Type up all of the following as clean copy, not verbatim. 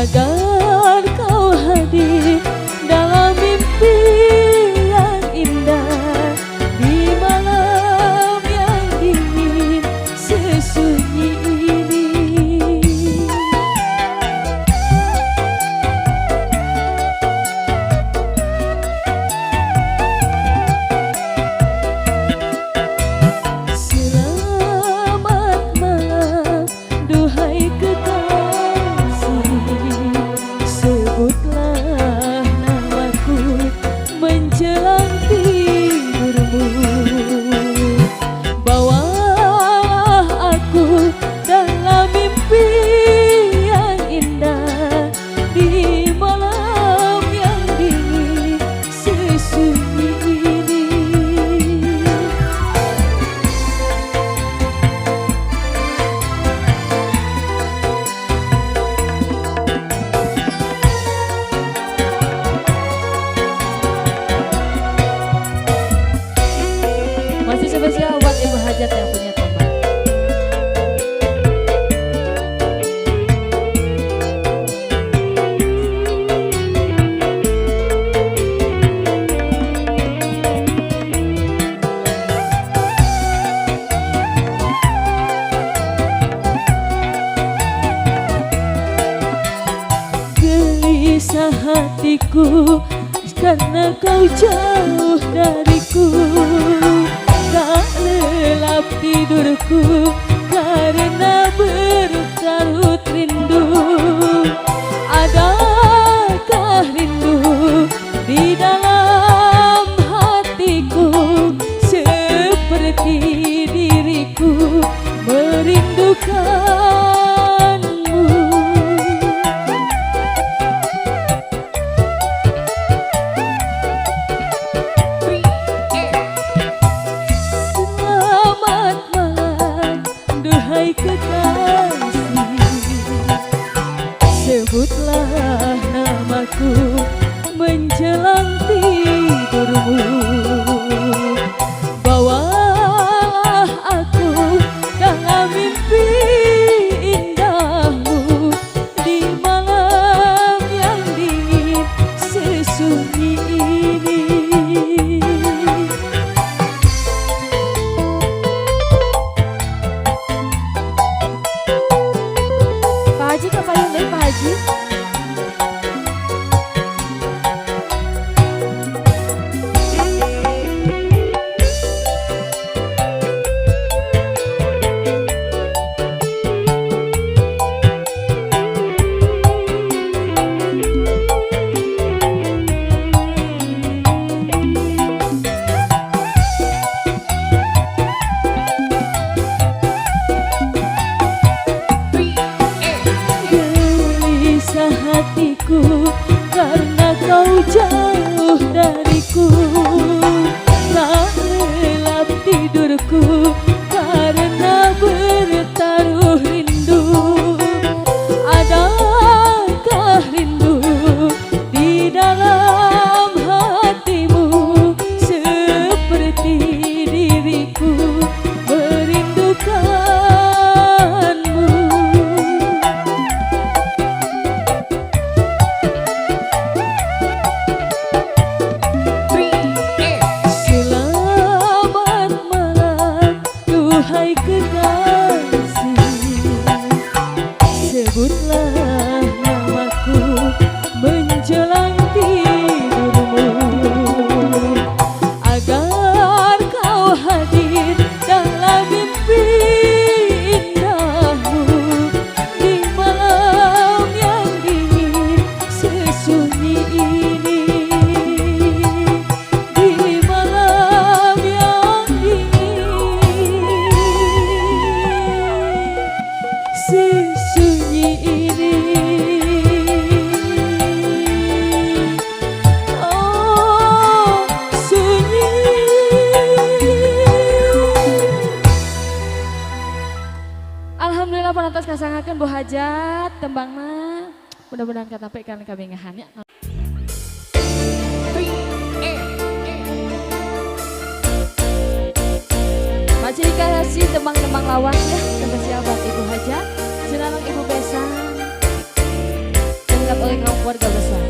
agar kau hadir dalam mimpi yang indah di malam yang dingin sesunyi ini. Selamat malam, duhai kekasih, sebutlah namaku menjelang tidurmu. Bawalah aku dalam mimpi yang indah di malam yang dingin sesunyi ini. Masih spesial buat ibu hajat yang punya tombak. Gelisah hatiku karena kau jauh dariku, tak lelap tidurku karena berkarut rindu. Adakah rindu di dalam hatiku seperti diriku merindukanmu? Selamat malam, duhai kekasih, sebutlah namaku menjelang tidurmu. Bawalah aku dalam mimpi indahmu di malam yang dingin sesunyi ini. Pak Haji ke payung deh, Pak Haji. Gelisah hatiku karena kau jauh dariku, tak lelap tidurku karena bertaruh rindu. Adakah rindu di dalam hatimu seperti diriku merindukanmu? Selamat malam, duhai kekasih, sebutlah namaku menjelang tidurmu, agar kau hadir dalam mimpi indahmu di malam yang dingin sesunyi ini. Di malam yang dingin sesunyi ini. Oh, sunyi. Alhamdulillah panontos kasangakeun Bu Hajat tembangna. Mudah-mudahan katape kan kami ngahannya. Masih dikasih tembang-tembang lawas ya, spesial buat Ibu Hajat, Senanang Ibu Besan, oleh kaum keluarga besar.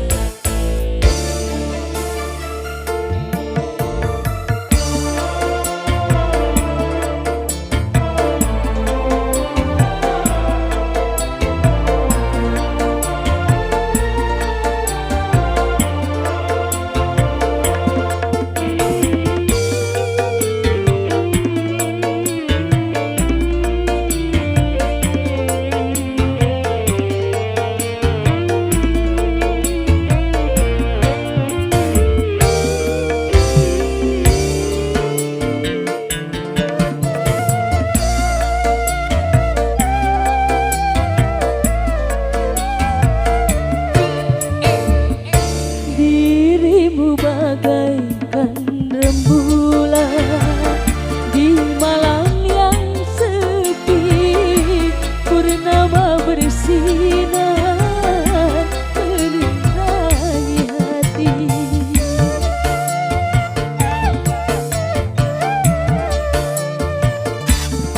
Dirimu bagaikan rembulan di malam yang sepi, purnama bersinar menerangi hati.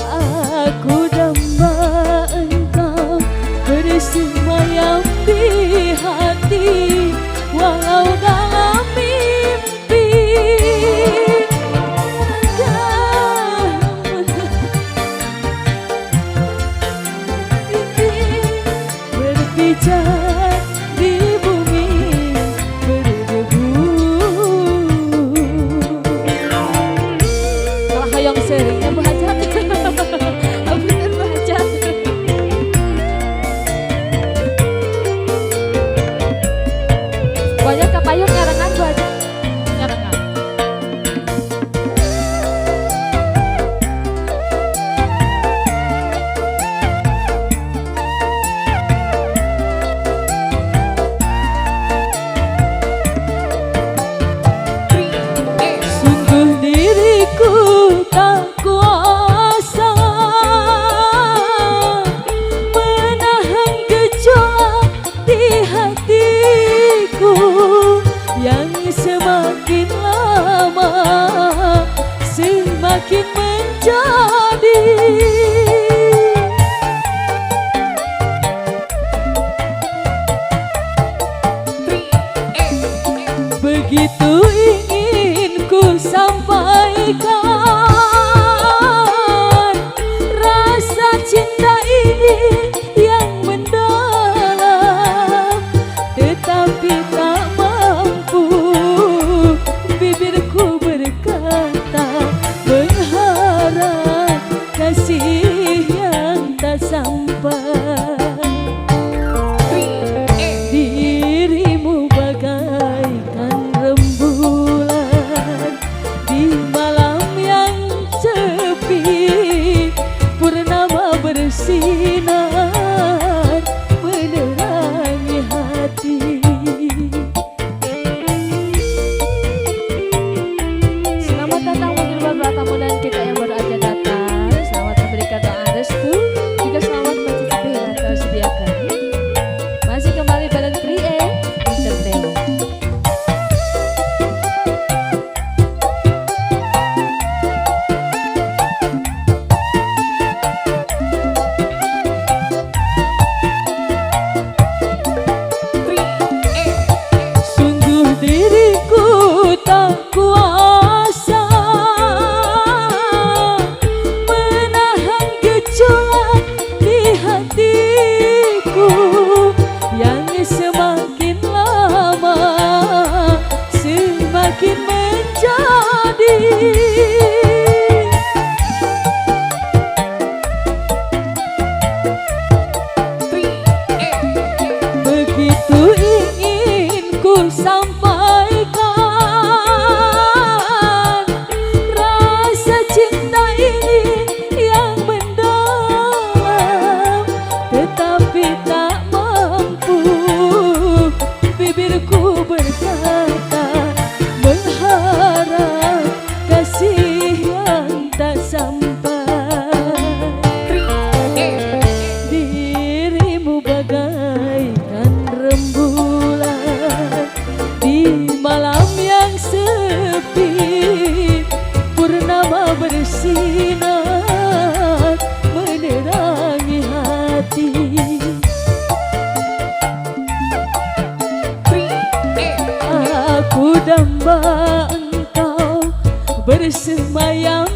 Aku damba engkau bersemayam di hati, walau dalam mimpi. Berpijak di bumi berdebu. Kalau hoyong sering Abu Hajat. Abu Hajat. Banyak kapayun nyarengan Bu Hajat. Nyarengan. Sungguh diriku tak kuasa menahan gejolak di hatiku yang semakin lama semakin menjadi. Begitu ingin ku sampaikan rasa cinta ini yang mendalam, tetapi tak mampu bibirku berkata mengharap kasih yang tak sampai. Dirimu bagaikan rembulan di malam yang damba engkau bersemayam